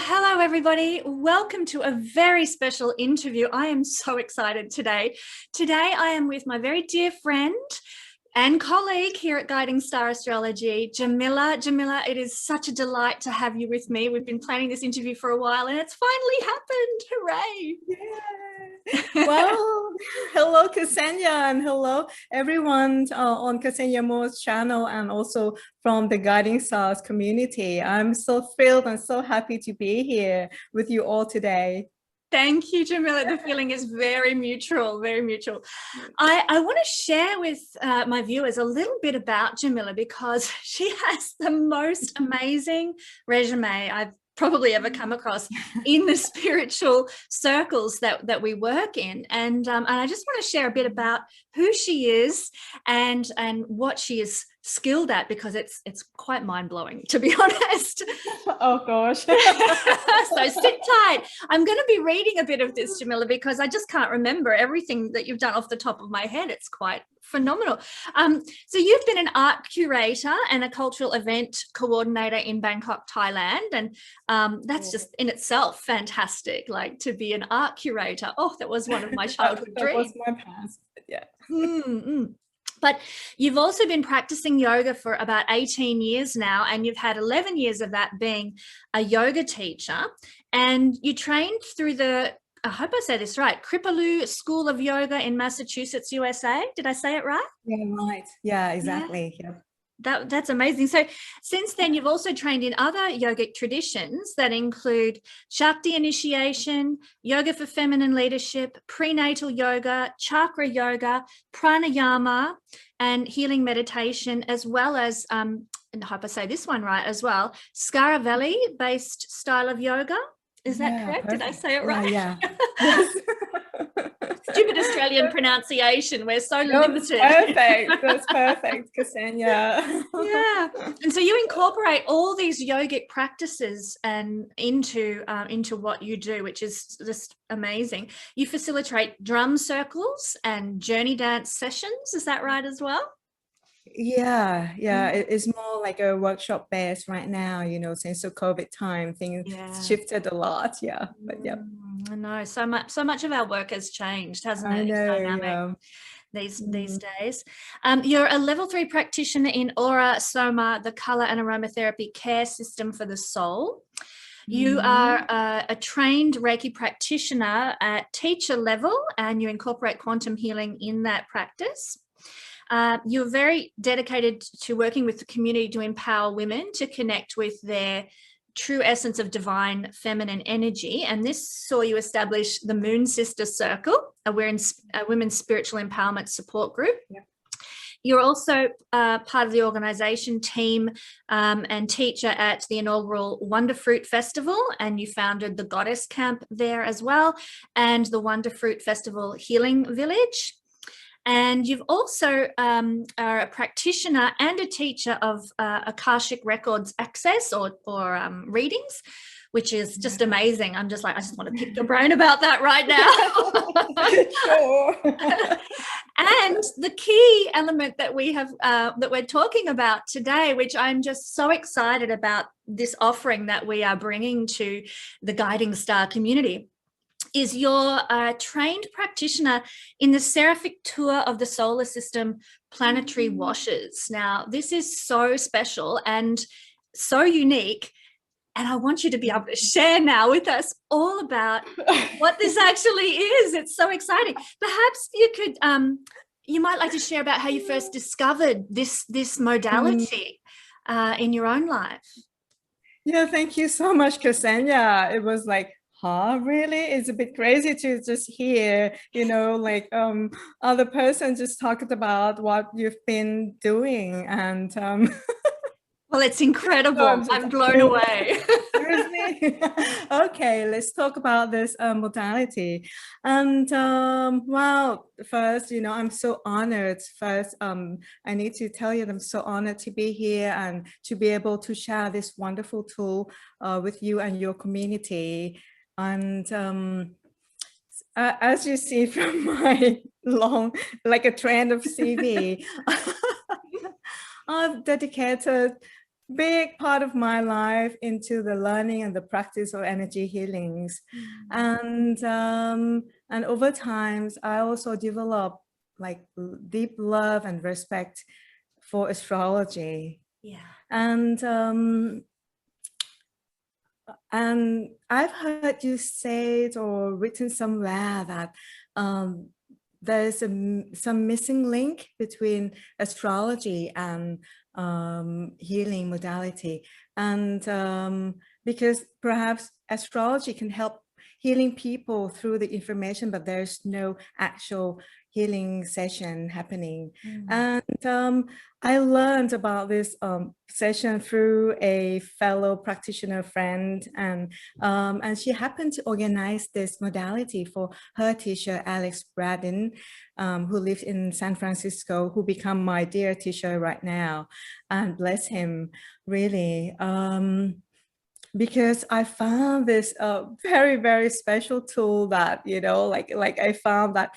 Hello everybody. Welcome to a very special interview. I am so excited today. Today I am with my very dear friend and colleague here at Guiding Star Astrology, Jamila. Jamila, it is such a delight to have you with me. We've been planning this interview for a while and it's finally happened. Hooray. Yeah. Well, hello Kesenya, and hello everyone on Kesenya Moore's channel and also from the Guiding Stars community. I'm so thrilled and so happy to be here with you all today. Thank you, Jamila. The feeling is very mutual, very mutual. I want to share with my viewers a little bit about Jamila because she has the most amazing resume I've probably ever come across in the spiritual circles that we work in. And I just want to share a bit about who she is and what she is skilled at, because it's quite mind-blowing, to be honest. Oh gosh. So sit tight. I'm going to be reading a bit of this, Jamila, because I just can't remember everything that you've done off the top of my head. It's quite phenomenal. So you've been an art curator and a cultural event coordinator in Bangkok, Thailand, and that's just in itself fantastic, like to be an art curator. Oh, that was one of my childhood dreams. That was my past, yeah. But you've also been practicing yoga for about 18 years now, and you've had 11 years of that being a yoga teacher, and you trained through the, I hope I say this right, Kripalu School of Yoga in Massachusetts, USA. Did I say it right? Yeah, right. Yeah, exactly. Yeah. That's amazing. So since then, you've also trained in other yogic traditions that include Shakti initiation, yoga for feminine leadership, prenatal yoga, chakra yoga, pranayama, and healing meditation, as well as, and I hope I say this one right as well, Skaravelli-based style of yoga. Is that correct? Perfect. Did I say it right? Yeah. Yes. Stupid Australian pronunciation. We're so limited. Perfect. That's perfect, Kesenya. Yeah. And so you incorporate all these yogic practices and into what you do, which is just amazing. You facilitate drum circles and journey dance sessions. Is that right as well? Yeah, it's more like a workshop based right now, you know, since the COVID time things shifted a lot. But I know so much of our work has changed, hasn't it? It's dynamic these days. You're a level 3 practitioner in Aura Soma, the color and aromatherapy care system for the soul. You are a trained Reiki practitioner at teacher level, and you incorporate quantum healing in that practice. You're very dedicated to working with the community to empower women to connect with their true essence of divine feminine energy. And this saw you establish the Moon Sister Circle, a women's spiritual empowerment support group. Yeah. You're also part of the organisation team and teacher at the inaugural Wonder Fruit Festival, and you founded the Goddess Camp there as well, and the Wonder Fruit Festival Healing Village. And you've also are a practitioner and a teacher of Akashic Records access or readings, which is just amazing. I'm just like, I just want to pick your brain about that right now. Sure. And the key element that we have that we're talking about today, which I'm just so excited about this offering that we are bringing to the Guiding Star community, is you're a trained practitioner in the Seraphic tour of the solar system planetary washes. Now, this is so special and so unique, and I want you to be able to share now with us all about what this actually is. It's so exciting. Perhaps you could, you might like to share about how you first discovered this modality in your own life. Yeah, thank you so much, Kesenya. It was like, really? It's a bit crazy to just hear, you know, like other person just talked about what you've been doing, and well, it's incredible. I'm blown away. Seriously? Okay, let's talk about this modality. And well, first, you know, I'm so honored. First, I need to tell you that I'm so honored to be here and to be able to share this wonderful tool with you and your community. And as you see from my long, like a trend of CV, I've dedicated big part of my life into the learning and the practice of energy healings. And over times, I also developed like deep love and respect for astrology. Yeah. And I've heard you say it or written somewhere that there's some missing link between astrology and healing modality. And because perhaps astrology can help healing people through the information, but there's no actual healing session happening. And I learned about this session through a fellow practitioner friend, and she happened to organize this modality for her teacher, Alex Braddon, who lives in San Francisco, who become my dear teacher right now, and bless him, really. Because I found this very, very special tool that, you know, like I found that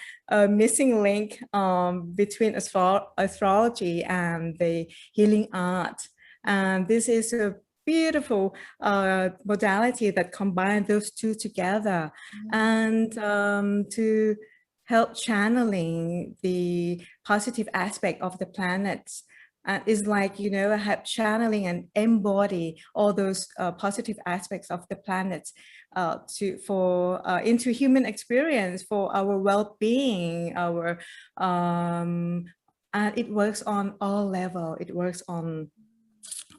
missing link between astrology and the healing art. And this is a beautiful modality that combines those two together, and to help channeling the positive aspect of the planets. Is like, you know, have channeling and embody all those positive aspects of the planets into human experience for our well-being, our and it works on all level. It works on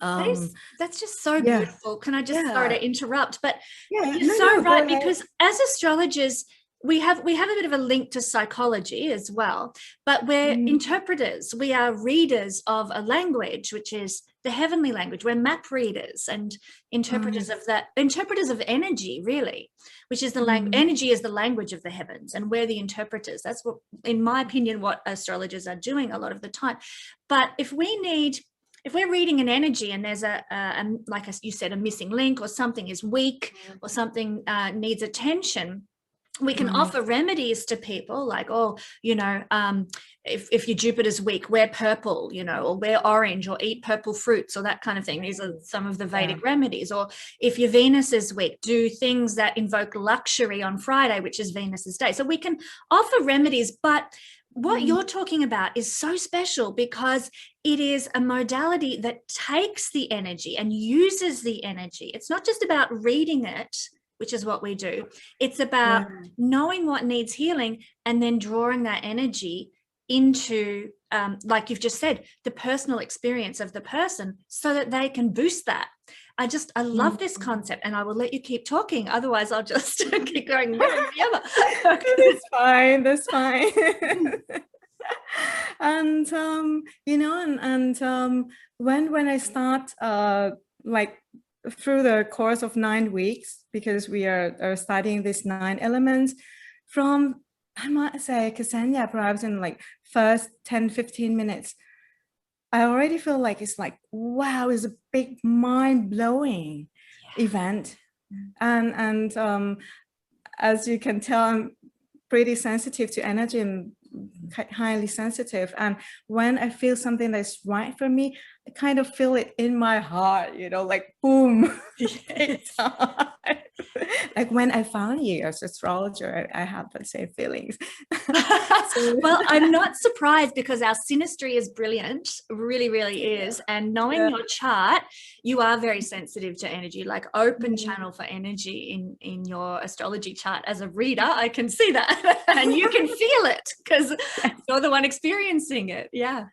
that's just so beautiful. Can I just, sorry to interrupt, but you're so right, because as astrologers, we have a bit of a link to psychology as well, but we're interpreters. We are readers of a language, which is the heavenly language. We're map readers and interpreters of that, interpreters of energy, really, which is the language. Energy is the language of the heavens, and we're the interpreters. That's what, in my opinion, what astrologers are doing a lot of the time. But if we're reading an energy and there's like you said, a missing link, or something is weak, or something needs attention, we can offer remedies to people, like, oh, you know, if your Jupiter's weak, wear purple, you know, or wear orange, or eat purple fruits, or that kind of thing. These are some of the Vedic remedies. Or if your Venus is weak, do things that invoke luxury on Friday, which is Venus's day. So we can offer remedies, but what you're talking about is so special, because it is a modality that takes the energy and uses the energy. It's not just about reading it, which is what we do. It's about knowing what needs healing and then drawing that energy into, like you've just said, the personal experience of the person, so that they can boost that. I love this concept, and I will let you keep talking. Otherwise, I'll just keep going forever. That's fine. And you know, and when I start like through the course of 9 weeks, because we are studying these 9 elements from, I might say, Kesenya, perhaps in like first 10-15 minutes, I already feel like it's like, wow, it's a big mind-blowing event. And as you can tell, I'm pretty sensitive to energy and highly sensitive. And when I feel something that's right for me, I kind of feel it in my heart, you know, like boom. Like when I found you as astrologer, I have the same feelings. Well, I'm not surprised, because our synastry is brilliant, really, really is. And knowing your chart, you are very sensitive to energy, like open channel for energy in your astrology chart. As a reader, I can see that, and you can feel it because you're the one experiencing it. Yeah.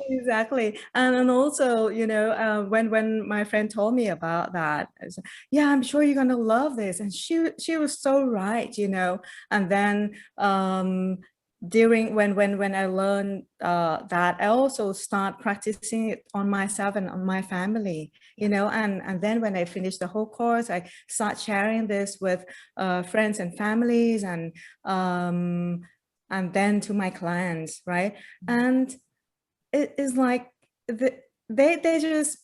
Exactly. And also, you know, when my friend told me about that, I said, yeah, I'm sure you're gonna love this. And she was so right, you know. And then during when I learned that, I also start practicing it on myself and on my family, you know. And then when I finish the whole course, I start sharing this with friends and families, and then to my clients, right? And it is like they just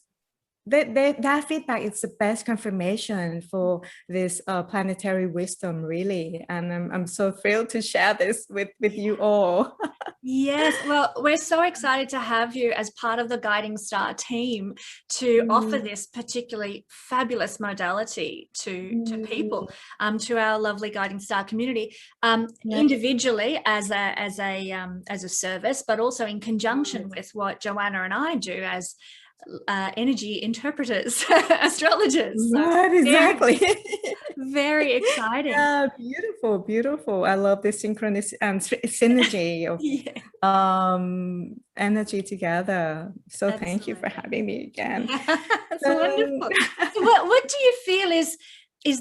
that feedback is the best confirmation for this planetary wisdom, really. And I'm so thrilled to share this with you all. Yes, well, we're so excited to have you as part of the Guiding Star team to offer this particularly fabulous modality to people, to our lovely Guiding Star community, individually as a service, but also in conjunction with what Joanna and I do as energy interpreters, astrologers. Right, exactly. Very exciting. Yeah, beautiful, beautiful. I love this synchronous synergy of energy together. So Absolutely. Thank you for having me again. That's wonderful. So what do you feel is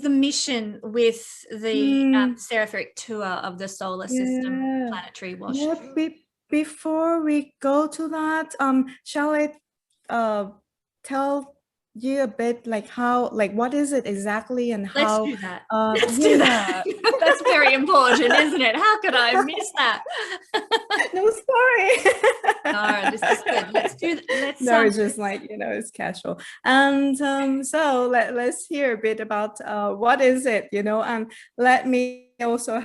the mission with the Seraphic tour of the solar system planetary washes? Yeah, before we go to that, shall I tell you a bit like what is it exactly and how? Let's do that. Let's do that. That's very important, isn't it? How could I miss that? No, sorry. No, this is good. Let's do that. It's just like, it's casual. And so let's hear a bit about what is it, and let me also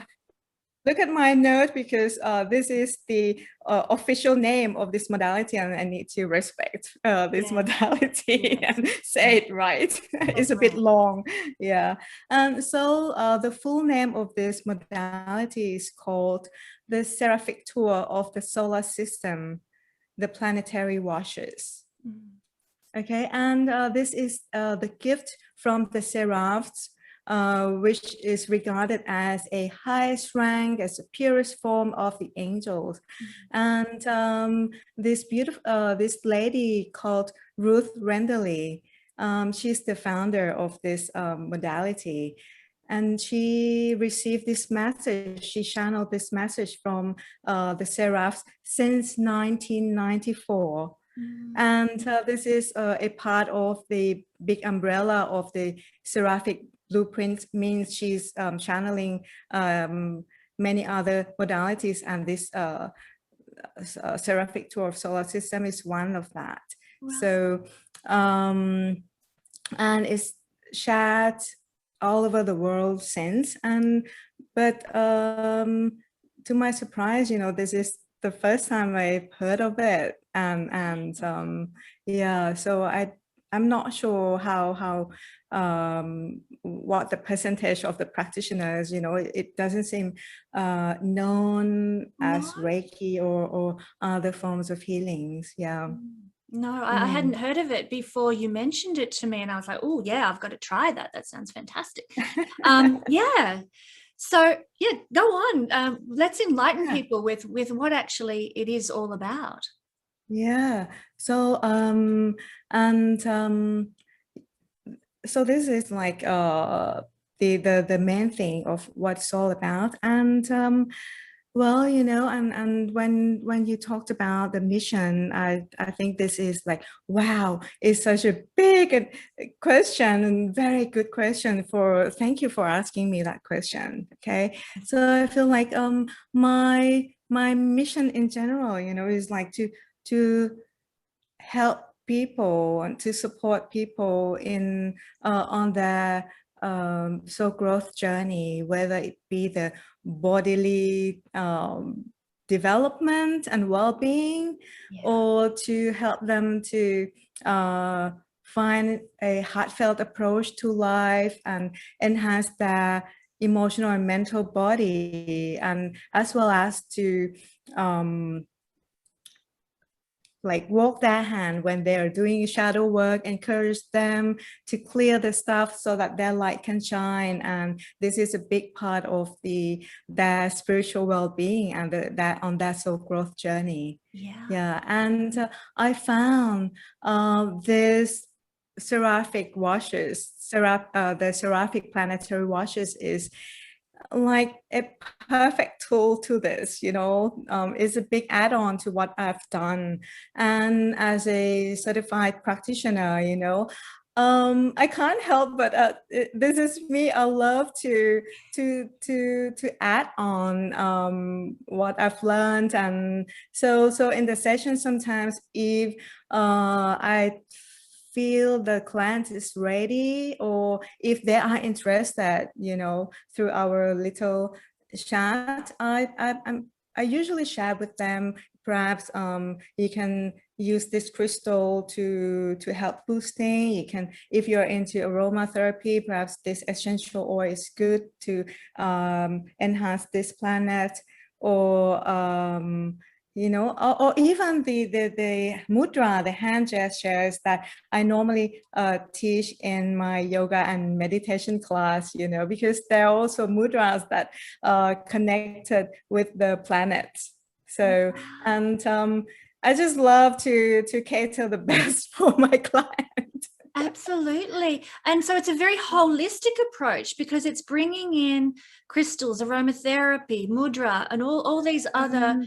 look at my note, because this is the official name of this modality, and I need to respect this modality and say it right. It's a bit long. Yeah. And so the full name of this modality is called the Seraphic Tour of the Solar System, the Planetary Washes. Okay, and this is the gift from the Seraphs, which is regarded as a highest rank, as the purest form of the angels. And this lady called Ruth Renderly, she's the founder of this modality. And she received this message, she channeled this message from the Seraphs since 1994. And this is a part of the big umbrella of the Seraphic blueprint, means she's channeling many other modalities, and this Seraphic tour of solar system is one of that. Wow. So and it's shared all over the world since, but to my surprise, this is the first time I've heard of it, and so I'm not sure how what the percentage of the practitioners, it doesn't seem known as Reiki or other forms of healings. Yeah. No, I hadn't heard of it before you mentioned it to me, and I was like, oh yeah, I've got to try that. That sounds fantastic. Yeah. So yeah, go on. Let's enlighten people with what actually it is all about. Yeah. So so this is like the main thing of what it's all about. And well, and when you talked about the mission, I think this is like, wow, it's such a big question and very good question. Thank you for asking me that question. Okay, so I feel like my mission in general, is like to help people and to support people in on their soul growth journey, whether it be the bodily development and well-being, or to help them to find a heartfelt approach to life and enhance their emotional and mental body, and as well as to like walk their hand when they're doing shadow work, encourage them to clear the stuff so that their light can shine. And this is a big part of their spiritual well-being and that on that soul growth journey. Yeah. And I found this Seraphic washes, the Seraphic Planetary Washes is like a perfect tool to this, is a big add-on to what I've done. And as a certified practitioner, I can't help but this is me. I love to add on what I've learned. And so in the session, sometimes if I feel the client is ready, or if they are interested, you know, through our little chat, I usually share with them, perhaps you can use this crystal to help boosting. You can, if you're into aromatherapy, perhaps this essential oil is good to enhance this planet, or you know, or even the mudra, the hand gestures that I normally teach in my yoga and meditation class, you know, because there are also mudras that are connected with the planets. So, and I just love to cater the best for my client. Absolutely. And so it's a very holistic approach, because it's bringing in crystals, aromatherapy, mudra, and all these other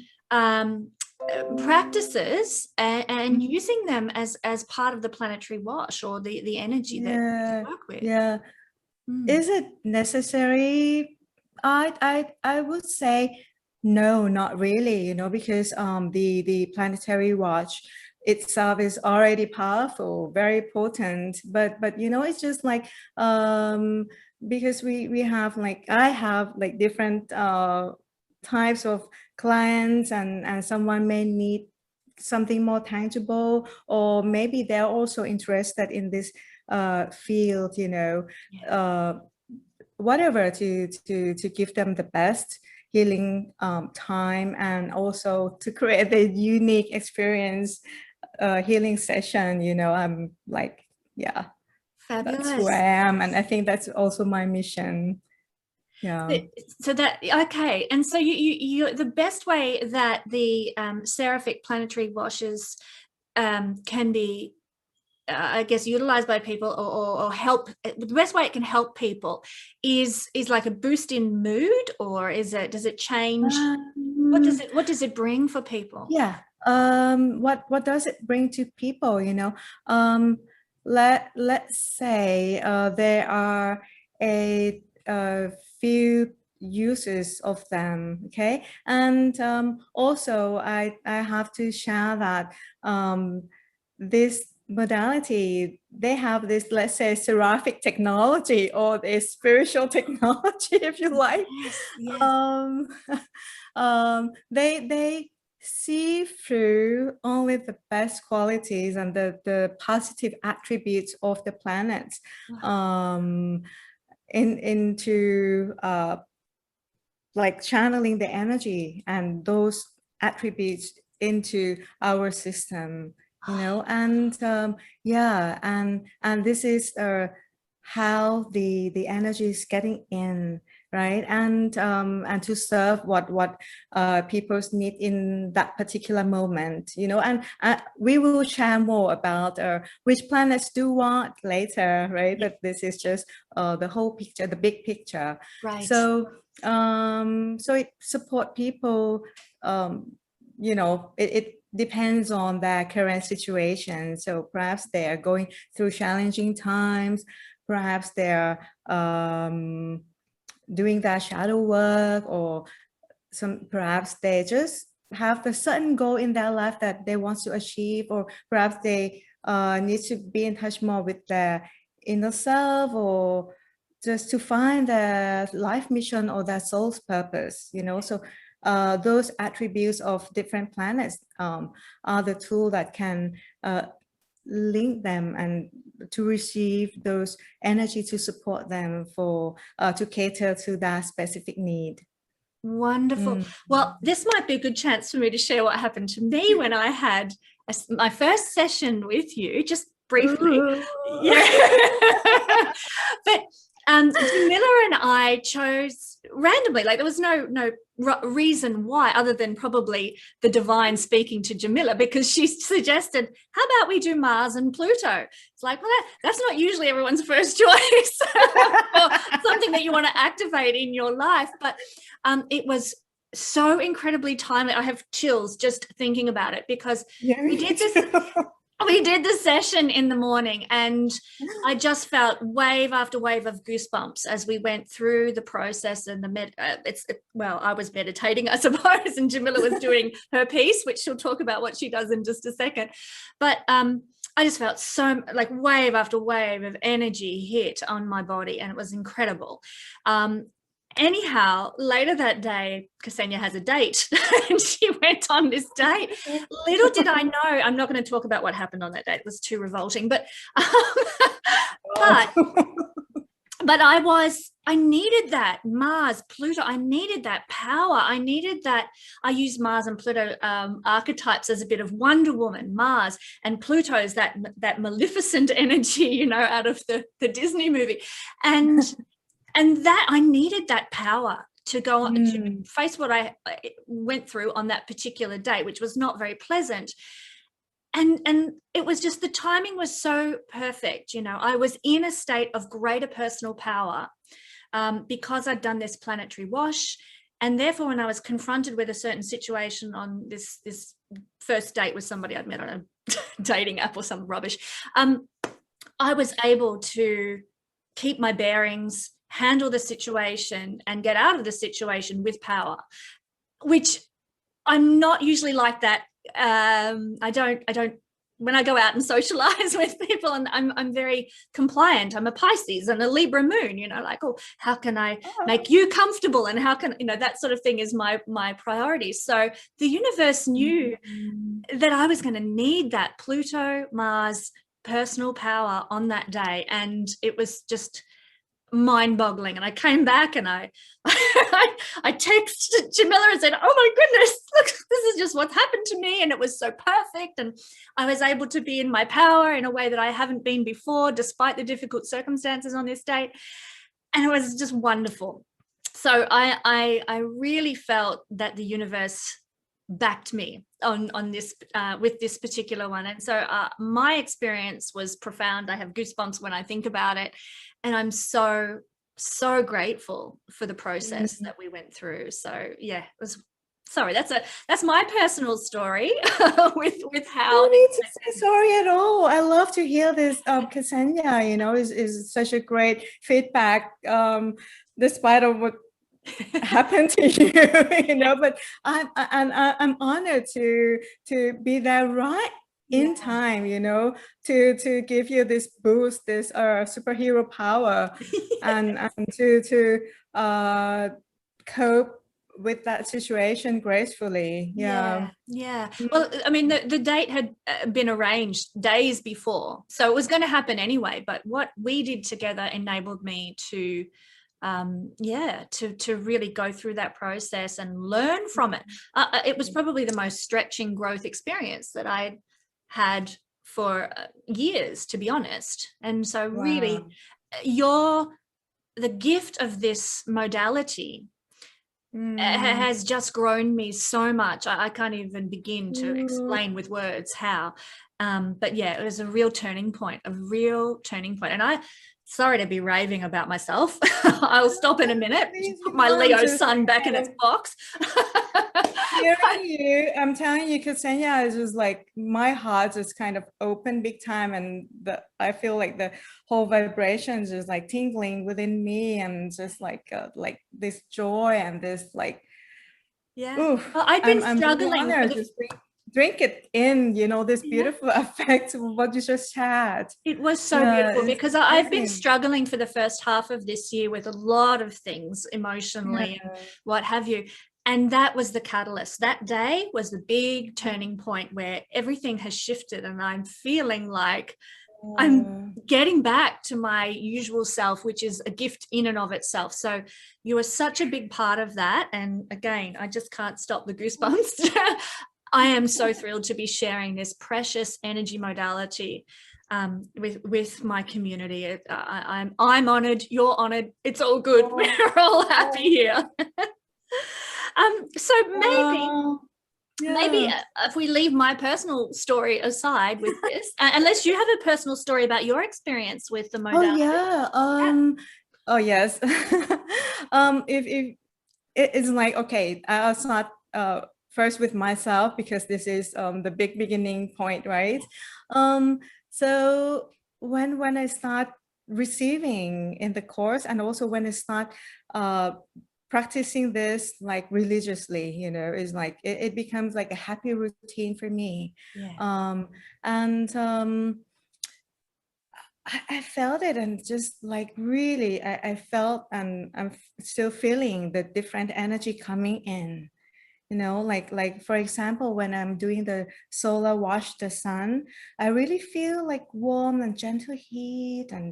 practices, and using them as part of the planetary wash, or the energy that you work with. Yeah. Is it necessary? I would say no, not really, you know, because the planetary watch itself is already powerful, very potent, but you know, it's just like because we have like, I have like different types of clients, and someone may need something more tangible, or maybe they're also interested in this field, you know, whatever, to give them the best healing time, and also to create a unique experience healing session, you know. I'm like, yeah, fabulous. That's who I am, and I think that's also my mission. Yeah. So that, okay, and so you the best way that the Seraphic Planetary Washes can be I guess utilized by people, or help, the best way it can help people is like a boost in mood, or does it change? What does it bring for people? Yeah. What does it bring to people, you know? Let's say there are a few uses of them, okay? And also I have to share that this modality, they have this, let's say, seraphic technology, or this spiritual technology, if you like. Yes. They see through only the best qualities and the positive attributes of the planets into like channeling the energy and those attributes into our system, you know. And yeah, and this is how the energy is getting in, right? And to serve what people's need in that particular moment, you know. And we will share more about which planets do what later, right? But this is just the whole picture, the big picture, right? So so it support people, you know, it depends on their current situation. So perhaps they are going through challenging times, perhaps they're doing their shadow work, or perhaps they just have a certain goal in their life that they want to achieve, or perhaps they need to be in touch more with their inner self, or just to find their life mission or their soul's purpose, you know. So those attributes of different planets are the tool that can link them and to receive those energy to support them for to cater to that specific need. Wonderful. Well, this might be a good chance for me to share what happened to me when I had my first session with you, just briefly. Yeah. But Jamila and I chose randomly, like there was no reason why, other than probably the divine speaking to Jamila, because she suggested, how about we do Mars and Pluto? It's like, well, that's not usually everyone's first choice or something that you want to activate in your life. But it was so incredibly timely. I have chills just thinking about it, because we did this. We did the session in the morning, and I just felt wave after wave of goosebumps as we went through the process. And well, I was meditating, I suppose, and Jamila was doing her piece, which she'll talk about what she does in just a second. But I just felt so like wave after wave of energy hit on my body, and it was incredible. Anyhow, later that day, Kesenya has a date and she went on this date. Little did I know, I'm not going to talk about what happened on that date. It was too revolting, but I needed that Mars, Pluto. I needed that power. I needed that. I use Mars and Pluto archetypes as a bit of Wonder Woman. Mars and Pluto's that Maleficent energy, out of the Disney movie. And that I needed that power to go on to face what I went through on that particular date, which was not very pleasant. And it was just, the timing was so perfect. I was in a state of greater personal power because I'd done this planetary wash. And therefore, when I was confronted with a certain situation on this first date with somebody I'd met on a dating app or some rubbish, I was able to keep my bearings, handle the situation, and get out of the situation with power, which I'm not usually like that. I don't when I go out and socialize with people, and I'm very compliant. I'm a Pisces and a Libra moon, like, oh, how can I make you comfortable, and how can, that sort of thing is my priority. So the universe knew that I was going to need that Pluto, Mars, personal power on that day. And it was just mind-boggling. And I came back and I texted Jamila and said, oh my goodness, look, this is just what's happened to me. And it was so perfect. And I was able to be in my power in a way that I haven't been before, despite the difficult circumstances on this date. And it was just wonderful. So I really felt that the universe backed me on this with this particular one. And so my experience was profound. I have goosebumps when I think about it. And I'm so grateful for the process that we went through. So yeah, it was, sorry, that's my personal story with how. No need to say sorry at all. I love to hear this. Kesenya, is such a great feedback, despite of what happened to you, but I'm honored to be there right in time, to give you this boost, this superhero power, and to cope with that situation gracefully. Yeah. Well, I mean, the date had been arranged days before, so it was going to happen anyway. But what we did together enabled me to to really go through that process and learn from it. It was probably the most stretching growth experience that I had for years, to be honest. And so really the gift of this modality has just grown me so much. I can't even begin to explain with words how. But yeah, it was a real turning point. And sorry to be raving about myself. I'll stop in a minute. Put my Leo sun back in its box. I'm telling you, Kesenya is just like, my heart is kind of open big time, and I feel like the whole vibration is just like tingling within me, and just like this joy and this like. Well, I've been struggling. Drink it in, this beautiful effect of what you just had. It was so beautiful, because I've been struggling for the first half of this year with a lot of things emotionally and what have you. And that was the catalyst. That day was the big turning point where everything has shifted, and I'm feeling like I'm getting back to my usual self, which is a gift in and of itself. So you are such a big part of that. And again, I just can't stop the goosebumps. I am so thrilled to be sharing this precious energy modality with my community. I'm honored. You're honored. It's all good. We're all happy here. So maybe if we leave my personal story aside with this, unless you have a personal story about your experience with the modality. Oh yes. If it's like, okay, I'll start first with myself, because this is the big beginning point, right? So when I start receiving in the course, and also when I start practicing this like religiously, you know, is like it becomes like a happy routine for me. I felt it, and just like really I felt, and I'm still feeling the different energy coming in, you know, like for example, when I'm doing the solar wash the sun, I really feel like warm and gentle heat, and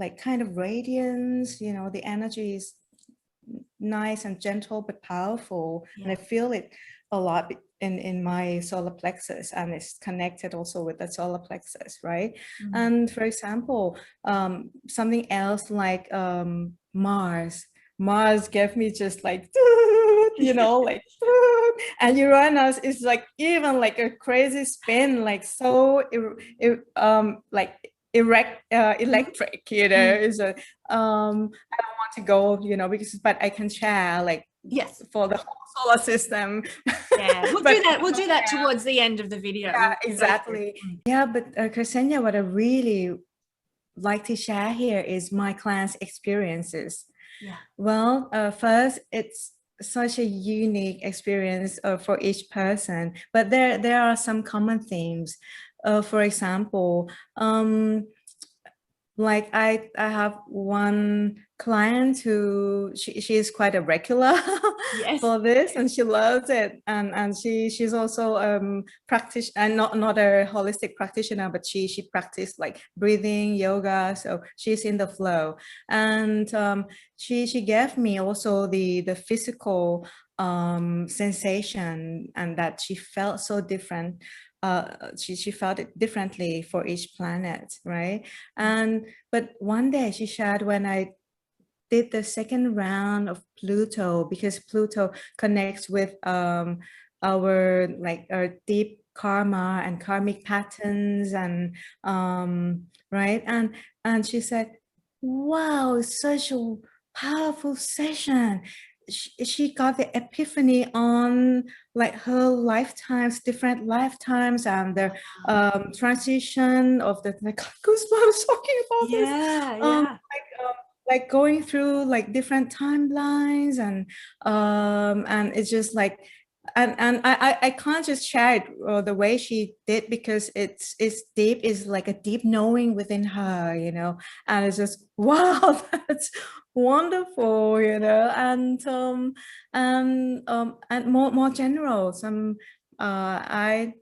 like kind of radiance, you know, the energy is nice and gentle but powerful. And I feel it a lot in my solar plexus, and it's connected also with the solar plexus, right? And for example, something else like Mars gave me just like, you know, like, and Uranus is like even like a crazy spin, like so like electric, you know. Is a I don't want to go, you know, because but I can share like for the whole solar system. We'll do that. We'll do that towards the end of the video. Yeah, exactly. Yeah, but Kesenya, what I really like to share here is my clients' experiences. Well, first, it's such a unique experience for each person, but there are some common themes. For example, like I have one client who she is quite a regular for this, and she loves it, and she's also practice, and not a holistic practitioner, but she practiced like breathing yoga, so she's in the flow. And she gave me also the physical sensation, and that she felt so different. She felt it differently for each planet, right? And but one day she shared, when I did the second round of Pluto, because Pluto connects with our deep karma and karmic patterns, and right, and she said, wow, it's such a powerful session. She got the epiphany on like her lifetimes, different lifetimes, and the transition of the goosebumps talking about this. Like going through like different timelines, and it's just like, and I can't just share it the way she did, because it's deep, is like a deep knowing within her, you know, and it's just wow, that's wonderful, you know. And more general, some I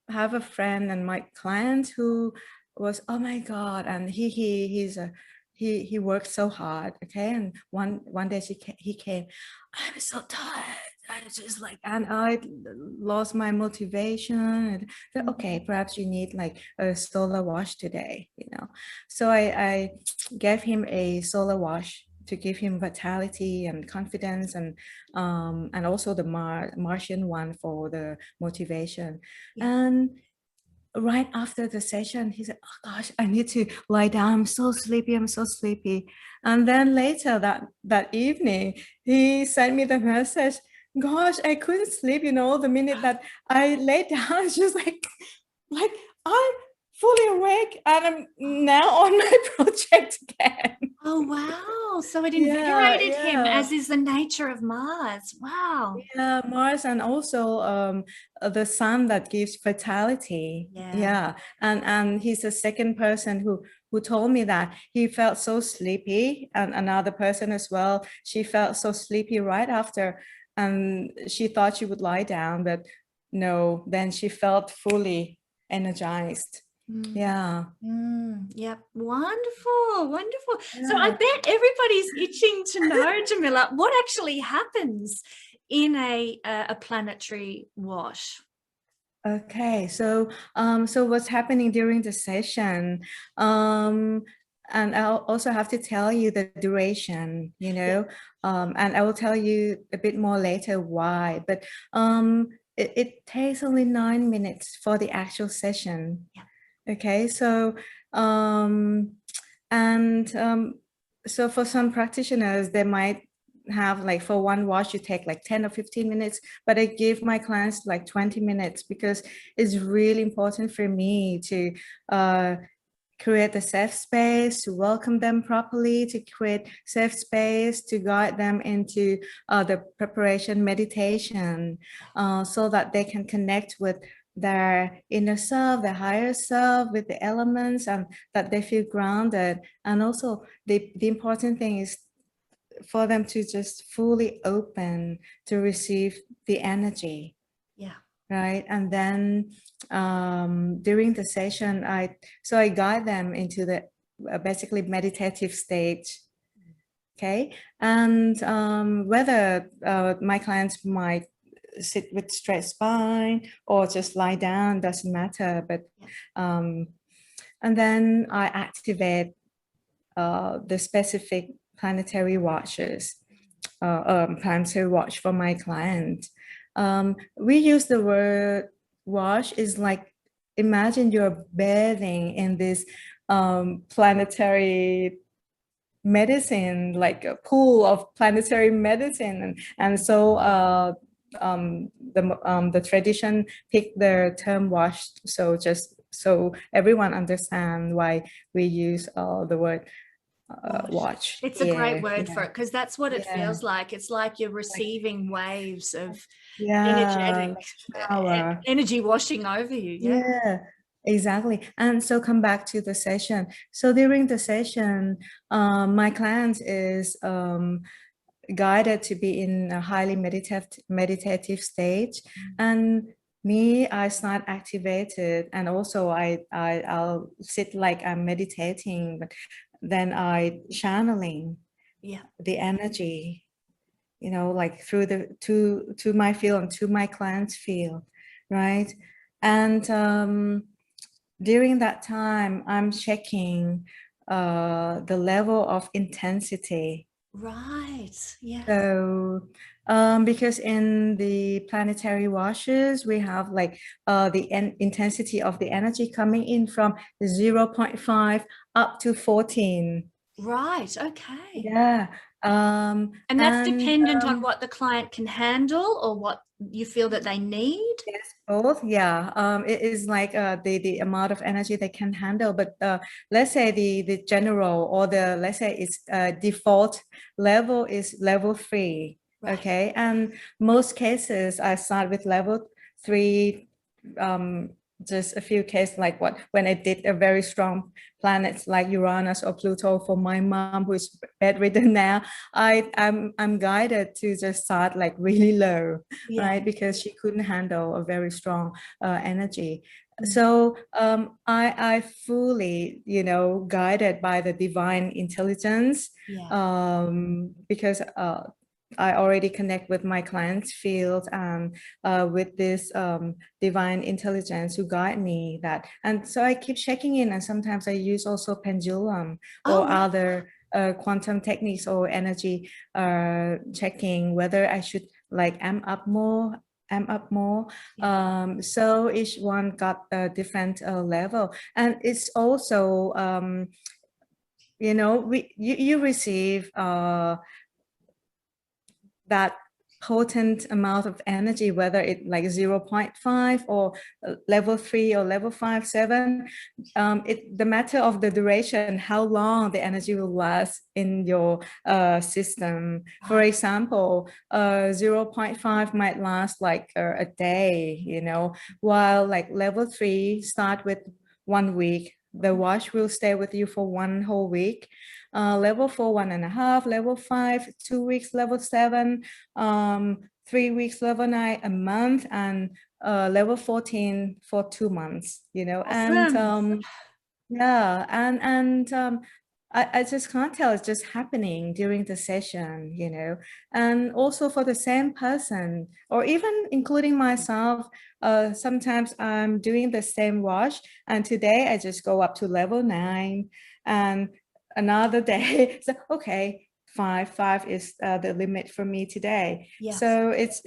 have a friend and my client who was, oh my god, and he worked so hard, okay, and one day he came, I'm so tired, I just like, and I lost my motivation, and said, okay, perhaps you need like a solar wash today, you know. So I gave him a solar wash to give him vitality and confidence, and also the Martian one for the motivation. And right after the session, he said, oh gosh, I need to lie down, I'm so sleepy. And then later that evening, he sent me the message, gosh, I couldn't sleep, you know, the minute that I laid down, it's just like I'm fully awake, and I'm now on my project again. Oh wow, so it invigorated him, as is the nature of Mars. Wow. Yeah, Mars, and also the sun that gives vitality. And he's the second person who told me that he felt so sleepy, and another person as well, she felt so sleepy right after, and she thought she would lie down, but no, then she felt fully energized. Yep. Wonderful. So I bet everybody's itching to know, Jamila, what actually happens in a planetary wash. Okay, so what's happening during the session, and I'll also have to tell you the duration, you know, and I will tell you a bit more later why, but it takes only 9 minutes for the actual session. Okay, so so for some practitioners, they might have like for one wash you take like 10 or 15 minutes, but I give my clients like 20 minutes because it's really important for me to create a safe space, to welcome them properly, to create safe space, to guide them into the preparation meditation, so that they can connect with their inner self, their higher self, with the elements, and that they feel grounded. And also the important thing is for them to just fully open to receive the energy. Yeah. Right. And then during the session, I guide them into the basically meditative stage. Okay. And whether my clients might sit with straight spine or just lie down, doesn't matter. But and then I activate the specific planetary watches, planetary watch for my client. We use the word wash is like, imagine you're bathing in this planetary medicine, like a pool of planetary medicine. And so the tradition picked the term wash, so just so everyone understand why we use the word watch. It's a great word for it, because that's what it feels like. It's like you're receiving waves of energetic energy washing over you. Yeah, exactly. And so come back to the session. So during the session, my client is guided to be in a highly meditative stage, and me, I start activated, and also I'll sit like I'm meditating, but then I channeling the energy, you know, like through the to my field and to my client's field, right? And during that time, I'm checking the level of intensity. Right. Yeah. So because in the planetary washes, we have like the intensity of the energy coming in from 0.5 up to 14. Right. Okay. Yeah. And that's dependent on what the client can handle or what you feel that they need? Yes, both. Yeah. It is like the amount of energy they can handle. But let's say the general, or the, let's say it's default level is level 3. Right. Okay. And most cases I start with level 3. Just a few cases, like when I did a very strong planets like Uranus or Pluto for my mom, who is bedridden now, I'm guided to just start like really low, right? Because she couldn't handle a very strong energy. So I fully, you know, guided by the divine intelligence, because I already connect with my client's field and with this divine intelligence who guide me that. And so I keep checking in, and sometimes I use also pendulum or other quantum techniques or energy checking whether I should like amp up more. So each one got a different level, and it's also you know, you receive that potent amount of energy, whether it like 0.5 or level 3 or level 5, 7. The matter of the duration, how long the energy will last in your system. For example, 0.5 might last like a day, you know, while like level 3 start with 1 week. The wash will stay with you for 1 whole week. Level 4, 1.5, level 5, 2 weeks, level 7, 3 weeks, level 9, a month, and level 14 for 2 months, you know. And yeah, and I just can't tell, it's just happening during the session, you know. And also for the same person, or even including myself, sometimes I'm doing the same wash, and today I just go up to level 9, and another day, so okay, 5 is the limit for me today. So it's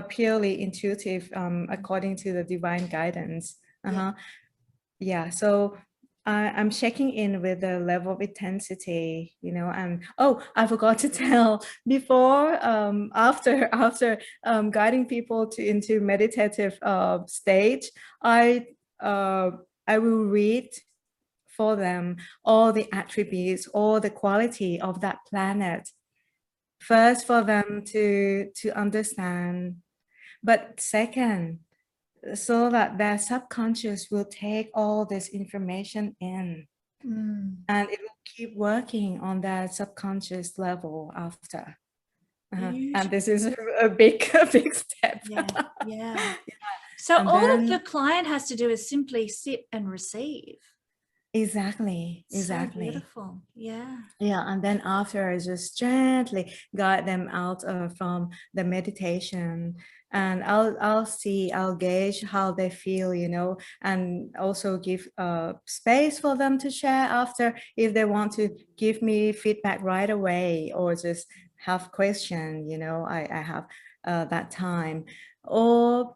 purely intuitive, according to the divine guidance. So I'm checking in with the level of intensity, you know, and oh, I forgot to tell before, after guiding people into meditative stage, I uh, I will read for them all the attributes, all the quality of that planet. First, for them to understand, but second, so that their subconscious will take all this information in, and it will keep working on their subconscious level after. And this is a big step. Yeah. So and all then, the client has to do is simply sit and receive. Exactly. So beautiful. Yeah. And then after, I just gently guide them out from the meditation, and I'll gauge how they feel, you know, and also give space for them to share after, if they want to give me feedback right away or just have question, you know, I have that time. Or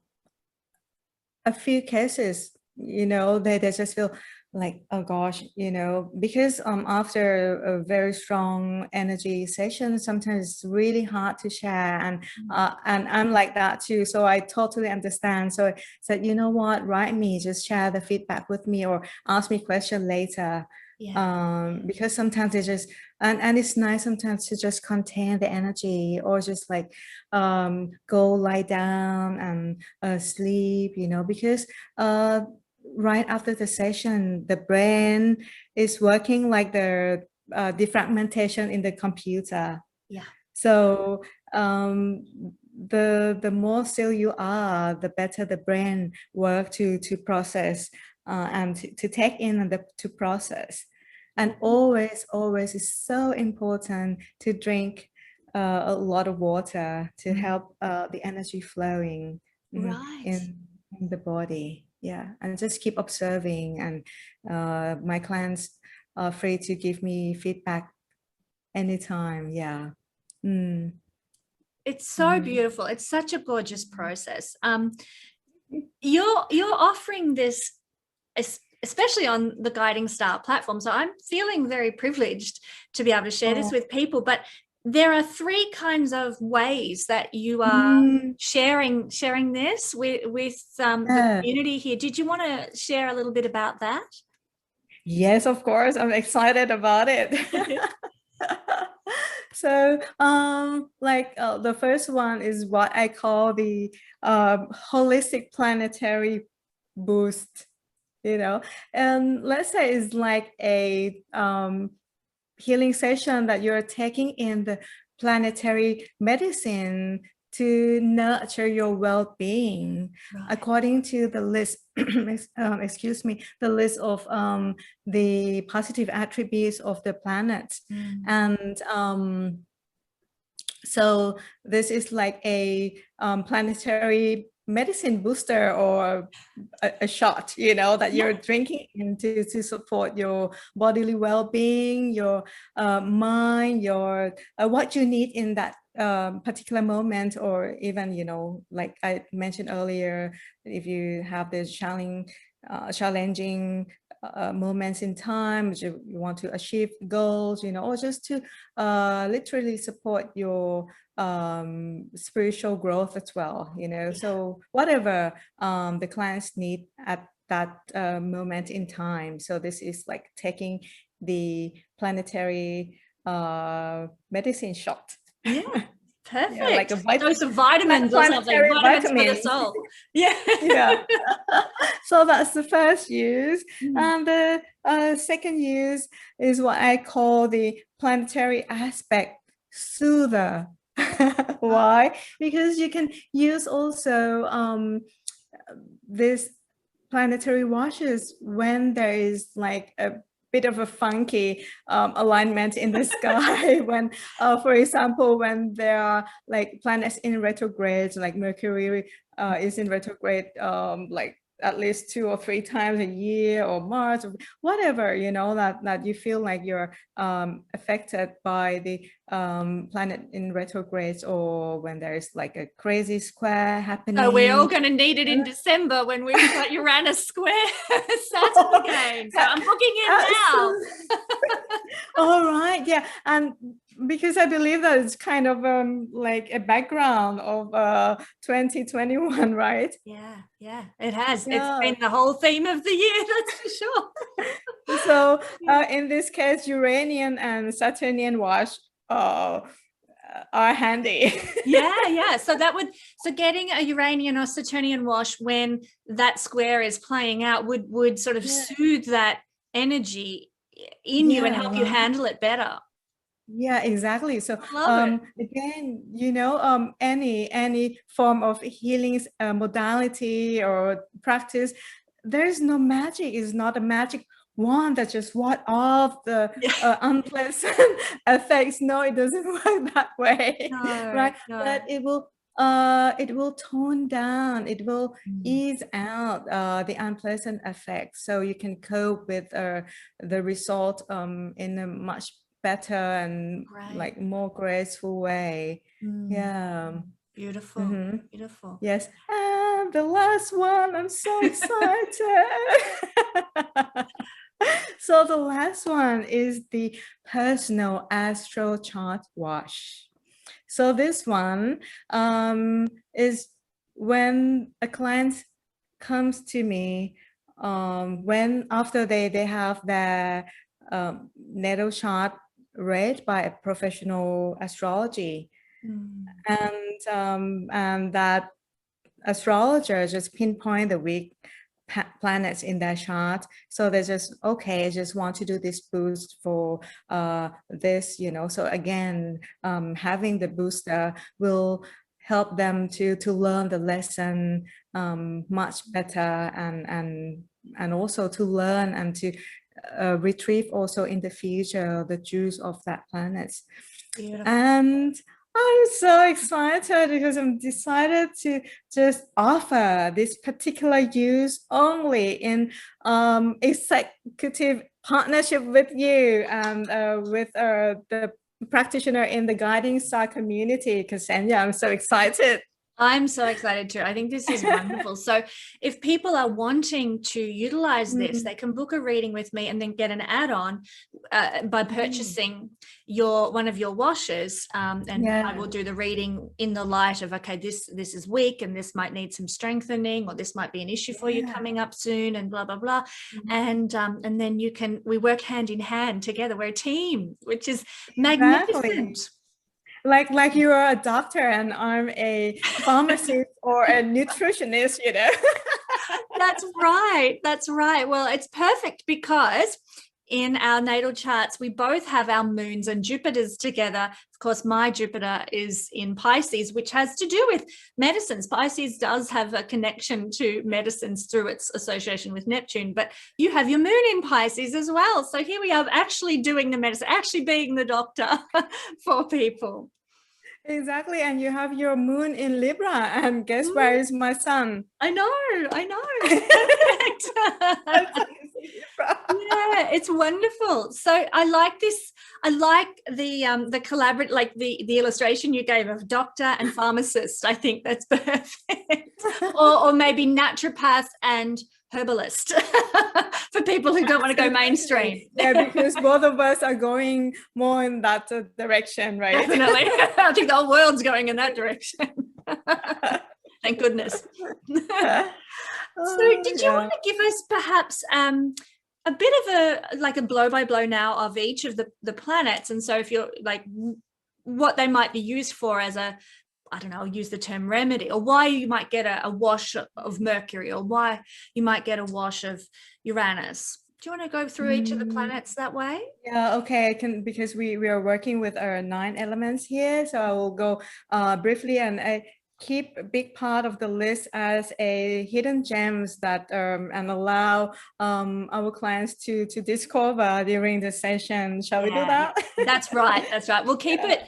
a few cases, you know, they just feel like, oh gosh, you know, because after a very strong energy session, sometimes it's really hard to share, and I'm like that too, so I totally understand. So I said, you know what, write me, just share the feedback with me, or ask me question later. Because sometimes it just, and it's nice sometimes to just contain the energy, or just like go lie down and sleep, you know, because right after the session, the brain is working like the defragmentation in the computer. So the more still you are, the better the brain work to process and to take in and to process. And always is so important to drink a lot of water to help the energy flowing in the body. And just keep observing, and my clients are free to give me feedback anytime. It's so beautiful. It's such a gorgeous process. You're offering this, especially on the Guiding Star platform, so I'm feeling very privileged to be able to share this with people. But there are 3 kinds of ways that you are sharing this with the community here. Did you want to share a little bit about that? Yes, of course. I'm excited about it. So the first one is what I call the holistic planetary boost, you know, and let's say it's like a healing session that you're taking in the planetary medicine to nurture your well-being according to the list excuse me, the list of the positive attributes of the planets. And so this is like a planetary medicine booster, or a shot, you know, that you're drinking into to support your bodily well-being, your mind, your what you need in that particular moment, or even, you know, like I mentioned earlier, if you have this challenging moments in time, you want to achieve goals, you know, or just to literally support your spiritual growth as well, you know. So whatever the clients need at that moment in time. So this is like taking the planetary medicine shot. Perfect. Yeah, like a dose of vitamins or something. Vitamins for the soul. So that's the first use. And the second use is what I call the planetary aspect soother. Why? Because you can use also this planetary washes when there is like a bit of a funky alignment in the sky. When, for example, when there are like planets in retrograde, like Mercury is in retrograde like at least 2 or 3 times a year, or March, or whatever, you know, that you feel like you're affected by the planet in retrogrades, or when there's like a crazy square happening. So we're all going to need it in December when we've got Uranus square Saturn again. So I'm booking in now. All right, yeah, and because I believe that it's kind of like a background of 2021, right? Yeah, it has. Yeah. It's been the whole theme of the year, that's for sure. So in this case, Uranian and Saturnian wash are handy. Yeah. So getting a Uranian or Saturnian wash when that square is playing out would sort of soothe that energy in you and help you handle it better. Yeah, exactly. So again, you know, any form of healing modality or practice, there's no magic. It's not a magic wand that just ward off the unpleasant effects. No, it doesn't work that way, right? But it will tone down, it will ease out the unpleasant effects, so you can cope with the result in a much better and like more graceful way. Yeah, beautiful. Beautiful. Yes, and the last one, I'm so excited. So the last one is the personal astro chart wash. So this one is when a client comes to me when after they have their natal chart read by a professional astrology, and that astrologer just pinpoint the weak planets in their chart. So they just, okay, I just want to do this boost for this, you know. So again, having the booster will help them to learn the lesson much better, and also to learn and to retrieve also in the future the juice of that planet. Beautiful. And I'm so excited because I'm decided to just offer this particular use only in executive partnership with you and with the practitioner in the Guiding Star community, Kesenya. I'm so excited. I'm so excited too. I think this is wonderful. So if people are wanting to utilize this, they can book a reading with me and then get an add-on by purchasing one of your washes, and I will do the reading in the light of, okay, this is weak and this might need some strengthening, or this might be an issue for you coming up soon, and blah blah blah. And then we work hand in hand together. We're a team, which is magnificent. Like you are a doctor and I'm a pharmacist or a nutritionist, you know. That's right. Well, it's perfect because in our natal charts, we both have our moons and Jupiters together. Of course, my Jupiter is in Pisces, which has to do with medicines. Pisces does have a connection to medicines through its association with Neptune, but you have your moon in Pisces as well. So here we are actually doing the medicine, actually being the doctor for people. Exactly. And you have your moon in Libra, and guess where is my sun? I know. Yeah, it's wonderful. So I like this. I like the collaborate, like the illustration you gave of doctor and pharmacist. I think that's perfect. or maybe naturopath and herbalist for people who don't want to go mainstream. Yeah, because both of us are going more in that direction, right? Definitely. I think the whole world's going in that direction. Thank goodness. So did you want to give us perhaps a bit of a blow-by-blow now of each of the planets, and so if you're like what they might be used for as a, I don't know, I'll use the term remedy, or why you might get a wash of Mercury, or why you might get a wash of Uranus. Do you want to go through each of the planets that way? Yeah, okay, I can, because we are working with our 9 elements here, so I will go briefly. And keep a big part of the list as a hidden gems that and allow our clients to discover during the session. Shall we do that? That's right. That's right. We'll keep it,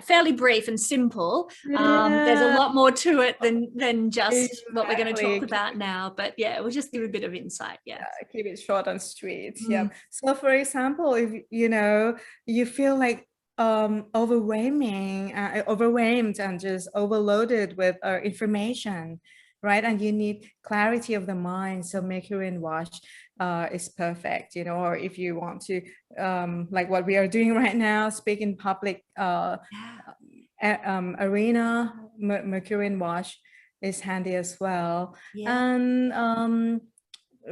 fairly brief and simple. There's a lot more to it than just what we're going to talk about now. But we'll just give a bit of insight. Keep it short and sweet. So for example, if you feel like overwhelmed and just overloaded with information, right? And you need clarity of the mind. So Mercury wash is perfect, or if you want to, like what we are doing right now, speak in public arena, Mercury wash is handy as well. And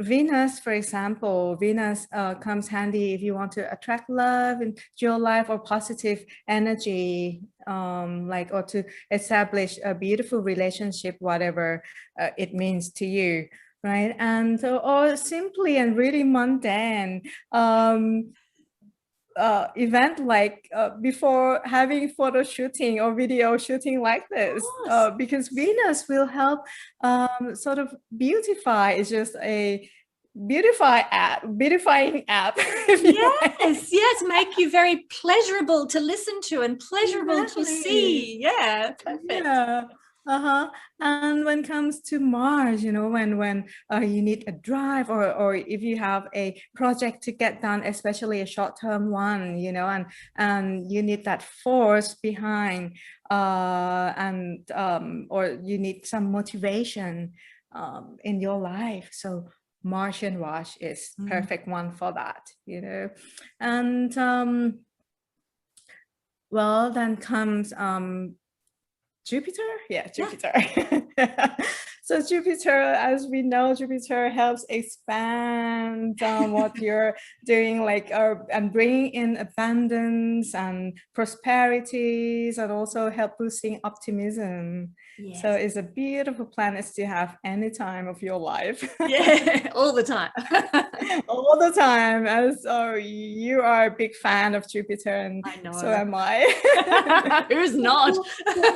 Venus, for example, Venus comes handy if you want to attract love into your life or positive energy, or to establish a beautiful relationship, whatever it means to you, right? And or simply and really mundane event like before having photo shooting or video shooting like this, because Venus will help sort of beautify. It's just a beautifying app. Yes, make you very pleasurable to listen to and pleasurable to see. Perfect. And when it comes to Mars, when you need a drive, or if you have a project to get done, especially a short-term one, and you need that force behind, or you need some motivation in your life. So Martian wash is perfect one for that, and well, then comes Jupiter? Jupiter. So Jupiter, as we know, Jupiter helps expand what you're doing, and bringing in abundance and prosperities, and also help boosting optimism. So it's a beautiful planet to have any time of your life. All the time. All the time. As you are a big fan of Jupiter, and I know. So am I. Who's not?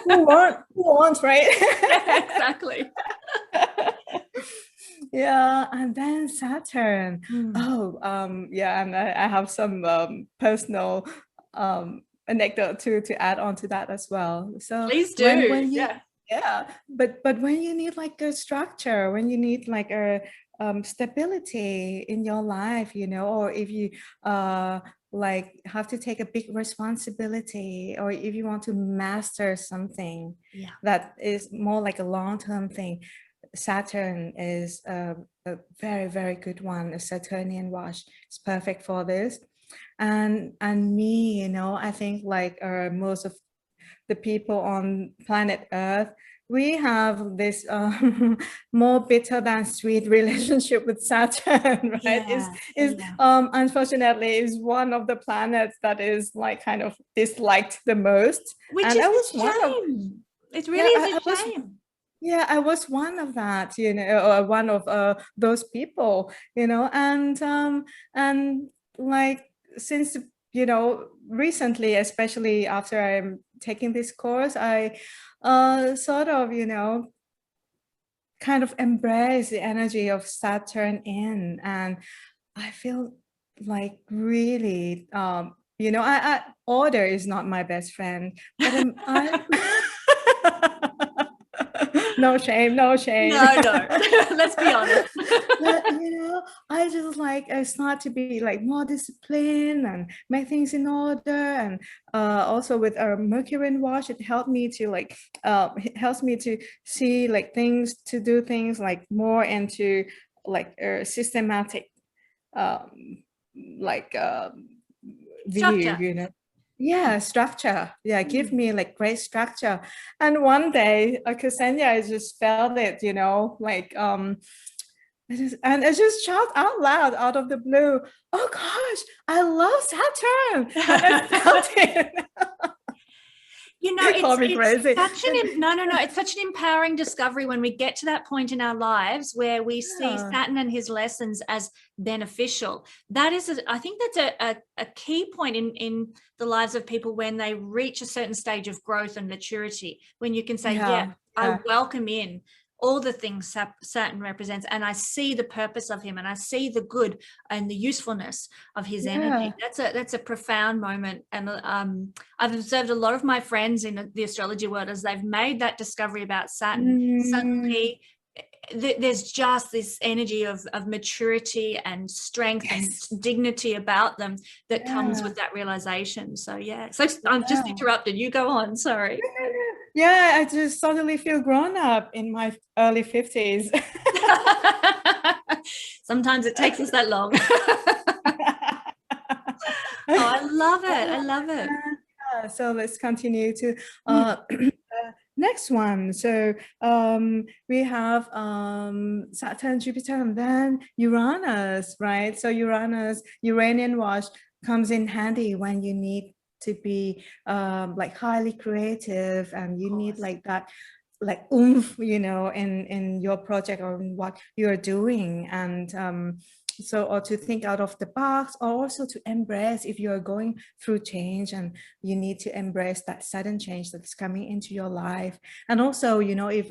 Who wants, right? Exactly. And then Saturn. And I have some personal anecdote to add on to that as well. So please do. But when you need like a structure, when you need like a stability in your life, or if you have to take a big responsibility, or if you want to master something that is more like a long-term thing, Saturn is a very, very good one. A Saturnian wash is perfect for this. And me, I think most of the people on planet Earth, we have this more bitter than sweet relationship with Saturn, right? Unfortunately is one of the planets that is kind of disliked the most. Which is a shame. It really is a shame. I was one of that, one of those people, and since, recently, especially after I'm taking this course, I sort of, kind of embrace the energy of Saturn in, and I feel like really, order is not my best friend, but no shame. No. Let's be honest. But, I just I start to be more disciplined and make things in order. And also with our Mercury wash, it helped me to it helps me to see things, to do things more into a systematic view, structure. Give me great structure. And one day Kesenya, I just felt it, and I just shout out loud out of the blue, oh gosh, I love Saturn. And I felt it. You know, Call me crazy. It's such an empowering discovery when we get to that point in our lives where we see Saturn and his lessons as beneficial. That is, I think that's a key point in the lives of people when they reach a certain stage of growth and maturity, when you can say, I welcome in all the things Saturn represents, and I see the purpose of him, and I see the good and the usefulness of his energy. That's a profound moment. And I've observed a lot of my friends in the astrology world as they've made that discovery about Saturn. Suddenly there's just this energy of maturity and strength and dignity about them that comes with that realization. So so I'm just interrupted, you go on, sorry. I just suddenly feel grown up in my early 50s. Sometimes it takes us that long. I love it. So let's continue to next one. So we have Saturn, Jupiter, and then Uranus, right? So Uranian wash comes in handy when you need to be like highly creative, and you need like that oomph, you know, in your project or in what you're doing. And so, or to think out of the box, or also to embrace if you're going through change and you need to embrace that sudden change that's coming into your life. And also, you know, if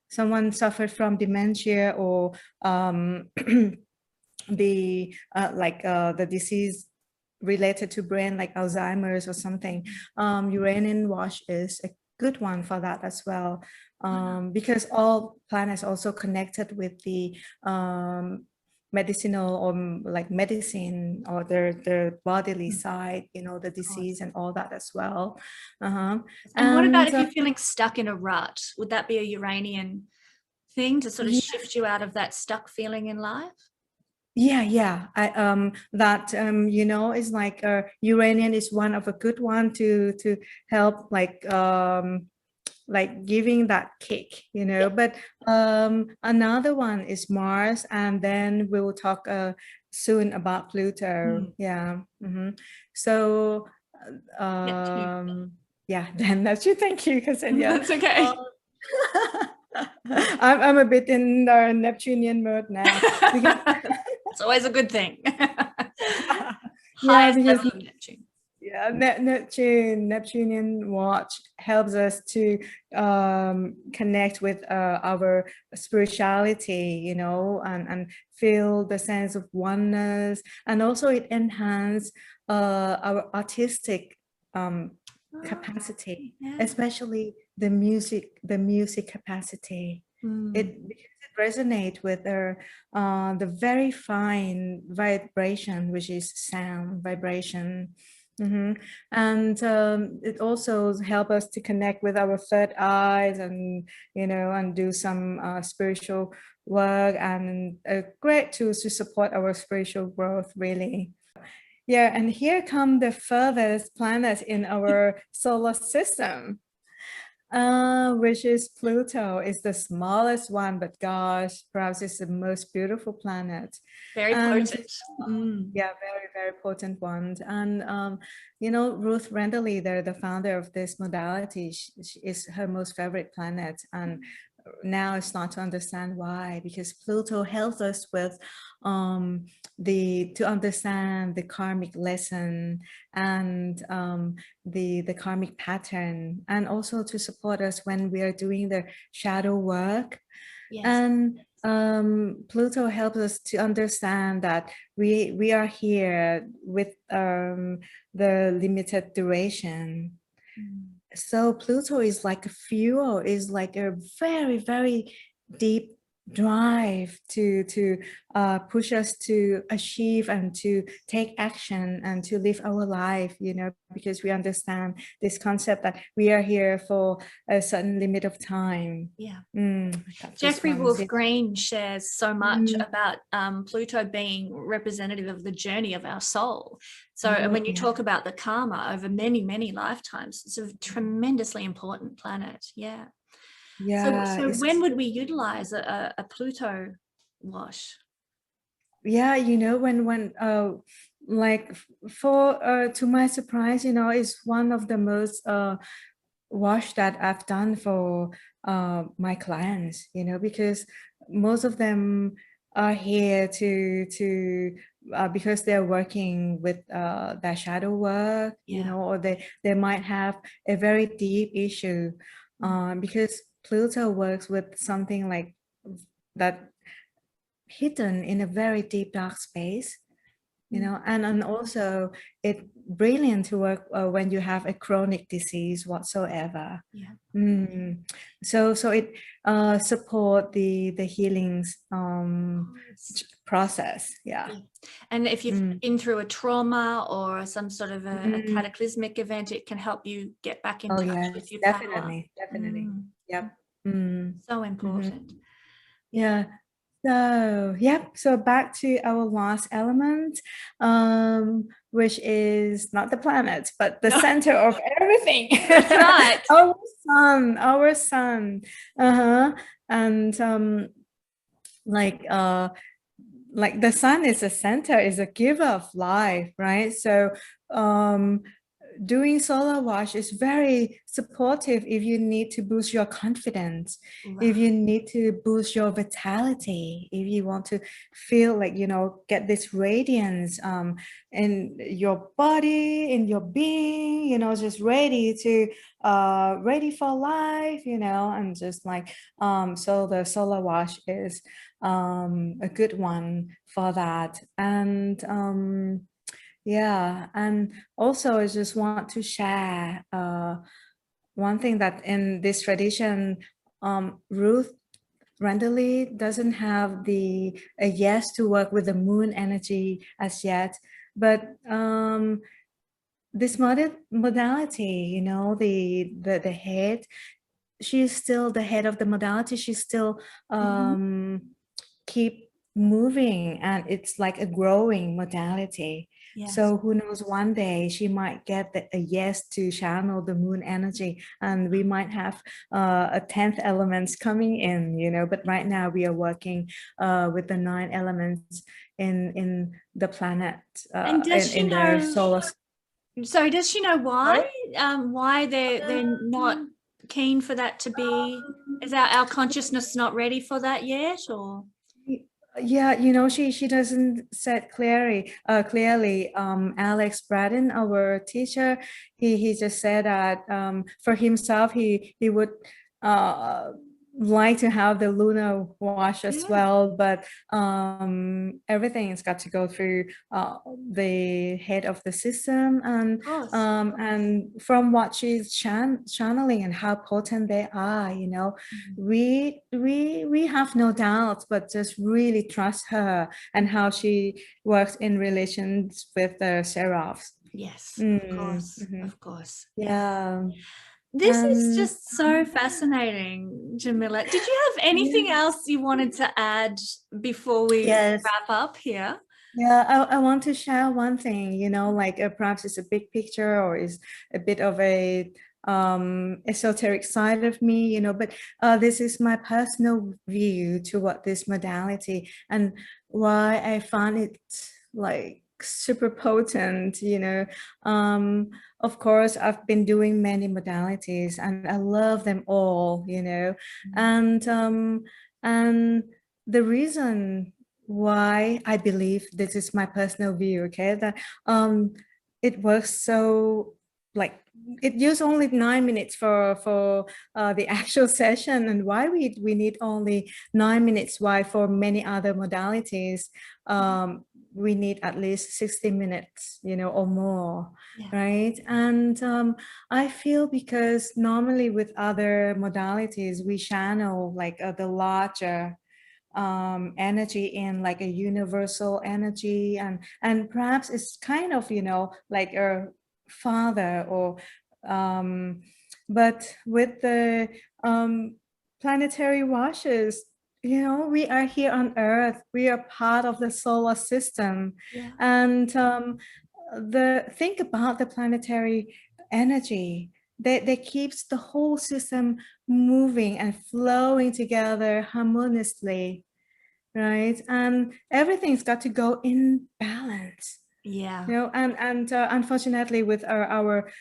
someone suffered from dementia or the disease related to brain, like Alzheimer's or something, Uranian wash is a good one for that as well, because all planets also connected with the medicinal or like medicine or their bodily side, you know, the disease and all that as well. And what about if you're feeling stuck in a rut? Would that be a Uranian thing to sort of shift you out of that stuck feeling in life? You know, is like Uranian is one of a good one to help like giving that kick, you know. But another one is Mars, and then we will talk soon about Pluto. So then Neptune. Thank you, Kesenya. That's okay. I'm a bit in the Neptunian mode now. It's always a good thing. Neptunian watch helps us to connect with our spirituality, you know, and feel the sense of oneness, and also it enhances our artistic capacity, especially the music capacity. It resonates with the very fine vibration, which is sound vibration. And it also helps us to connect with our third eyes, and you know, and do some spiritual work, and a great tool to support our spiritual growth, really. And here come the furthest planet in our solar system, which is Pluto. Is the smallest one, but gosh, perhaps it's the most beautiful planet. Very potent. Very, very potent one. And you know, Ruth Rendley, the founder of this modality, is her most favorite planet. And now it's not to understand why, because Pluto helps us with to understand the karmic lesson and the karmic pattern, and also to support us when we are doing the shadow work. And Pluto helps us to understand that we are here with the limited duration. So Pluto is like a fuel, is like a very, very deep drive to push us to achieve and to take action and to live our life, you know, because we understand this concept that we are here for a certain limit of time. Jeffrey Wolf Green shares so much about Pluto being representative of the journey of our soul. So when you talk about the karma over many, many lifetimes, it's a tremendously important planet. So when would we utilize a Pluto wash? You know, when like for to my surprise, you know, it's one of the most wash that I've done for my clients, you know, because most of them are here to because they're working with their shadow work, you know, or they might have a very deep issue, because Pluto works with something like that hidden in a very deep dark space, you know, and also it's brilliant to work when you have a chronic disease whatsoever. So it support the healings process. And if you've been through a trauma or some sort of a cataclysmic event, it can help you get back in touch with your definitely power. Yep. So important. So back to our last element, which is not the planet, but the center of everything. That's right. Our sun. And like the sun is the center, is a giver of life, right? So doing solar wash is very supportive if you need to boost your confidence, if you need to boost your vitality, if you want to feel like, you know, get this radiance in your body, in your being, you know, just ready for life, you know, and just like so the solar wash is a good one for that. And and also I just want to share one thing that in this tradition, Ruth randomly doesn't have a yes to work with the moon energy as yet, but this modality, you know, the head, she's still the head of the modality. She's still keep moving, and it's like a growing modality. So who knows, one day she might get a yes to channel the moon energy, and we might have a 10th elements coming in, you know. But right now we are working with the 9 elements in the planet, and does she know, the solar. So does she know why? Why they're not keen for that to be? Is our consciousness not ready for that yet, or? Yeah, you know, she doesn't say clearly. Alex Braden, our teacher, he just said that for himself he would like to have the lunar wash as well, but everything's got to go through the head of the system, and from what she's channeling and how potent they are, you know, we have no doubts, but just really trust her and how she works in relations with the seraphs. Of course. This is just so fascinating, Jamila. Did you have anything else you wanted to add before we wrap up here? I want to share one thing, you know, like perhaps it's a big picture or is a bit of a esoteric side of me, you know, but this is my personal view to what this modality and why I found it like super potent, you know. Of course, I've been doing many modalities and I love them all, you know, and the reason why I believe, this is my personal view, okay, that it works so, like, it used only 9 minutes for the actual session, and why we need only 9 minutes, why for many other modalities we need at least 60 minutes, you know, or more, right? And I feel because normally with other modalities we channel like the larger energy in like a universal energy, and perhaps it's kind of, you know, like a father or but with the planetary washes, you know, we are here on Earth, we are part of the solar system, and think about the planetary energy. That keeps the whole system moving and flowing together harmoniously, right? And everything's got to go in balance. You know, and unfortunately with our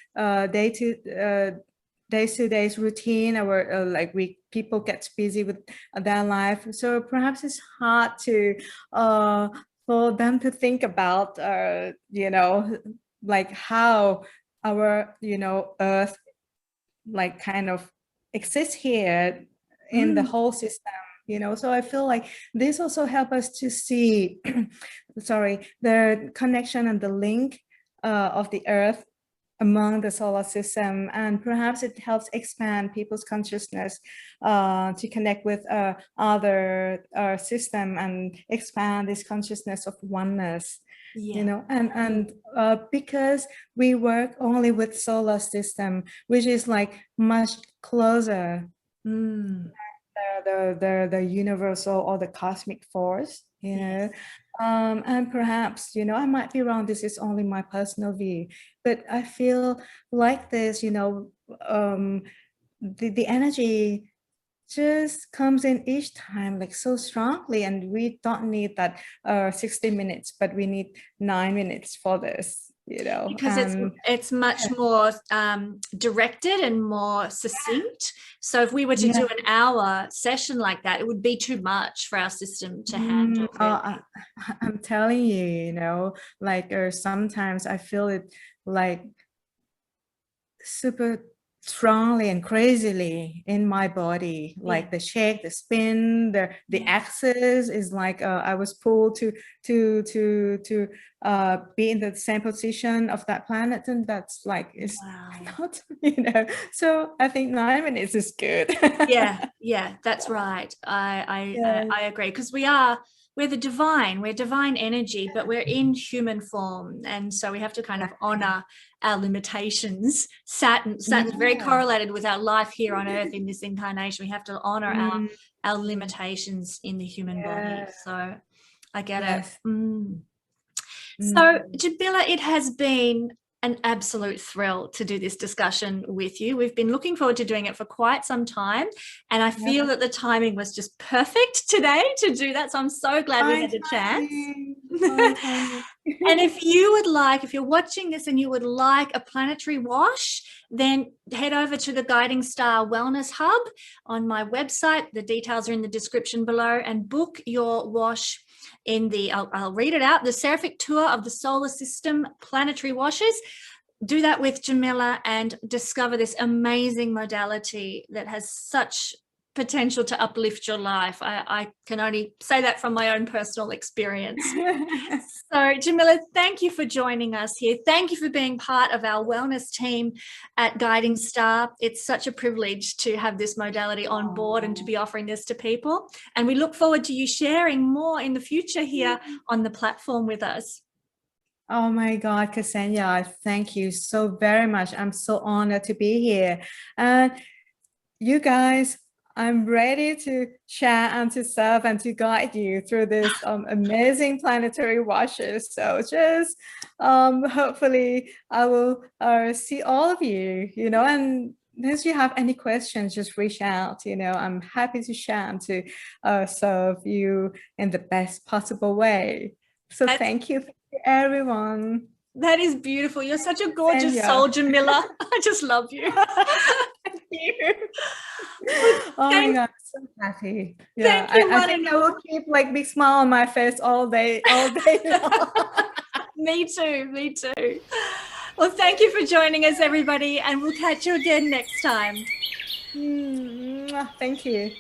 day-to-day routine, our like people get busy with their life, so perhaps it's hard to for them to think about you know, like how our, you know, earth like kind of exists here in the whole system, you know. So I feel like this also help us to see sorry, the connection and the link of the earth among the solar system, and perhaps it helps expand people's consciousness to connect with other system and expand this consciousness of oneness. You know, and because we work only with solar system, which is like much closer the universal or the cosmic force, you know. And perhaps, you know, I might be wrong, this is only my personal view, but I feel like this, you know, the energy just comes in each time like so strongly, and we don't need that 60 minutes, but we need 9 minutes for this, you know, because it's much more directed and more succinct. So if we were to do an hour session like that, it would be too much for our system to handle. I'm telling you, you know, like sometimes I feel it like super strongly and crazily in my body, like the shake, the spin, the axis is like I was pulled to be in the same position of that planet, and that's like it's not, you know. So I think 9 minutes is good. yeah, that's right. I agree, because we're the divine, we're divine energy, but we're in human form, and so we have to kind of honor our limitations. Saturn's very correlated with our life here on Earth in this incarnation. We have to honor our limitations in the human body. So I get it. So Jamila, it has been an absolute thrill to do this discussion with you. We've been looking forward to doing it for quite some time, and I feel that the timing was just perfect today to do that. So I'm so glad we had the chance. And if you would like, if you're watching this and you would like a planetary wash, then head over to the Guiding Star Wellness Hub on my website. The details are in the description below, and book your wash in the, I'll read it out, the Seraphic Tour of the Solar System Planetary Washes. Do that with Jamila and discover this amazing modality that has such potential to uplift your life. I can only say that from my own personal experience. So Jamila, thank you for joining us here. Thank you for being part of our wellness team at Guiding Star. It's such a privilege to have this modality on board and to be offering this to people. And we look forward to you sharing more in the future here on the platform with us. Oh my God, Kesenya, thank you so very much. I'm so honored to be here. And you guys, I'm ready to share and to serve and to guide you through this amazing planetary washes. So just hopefully I will see all of you, you know, and if you have any questions, just reach out, you know. I'm happy to share and to serve you in the best possible way. So thank you, everyone. That is beautiful. You're such a gorgeous soul, Jamila. I just love you. Thank you. Oh my God, so happy. Yeah, I think I will keep like big smile on my face all day long. Me too. Well, thank you for joining us, everybody, and we'll catch you again next time. Thank you.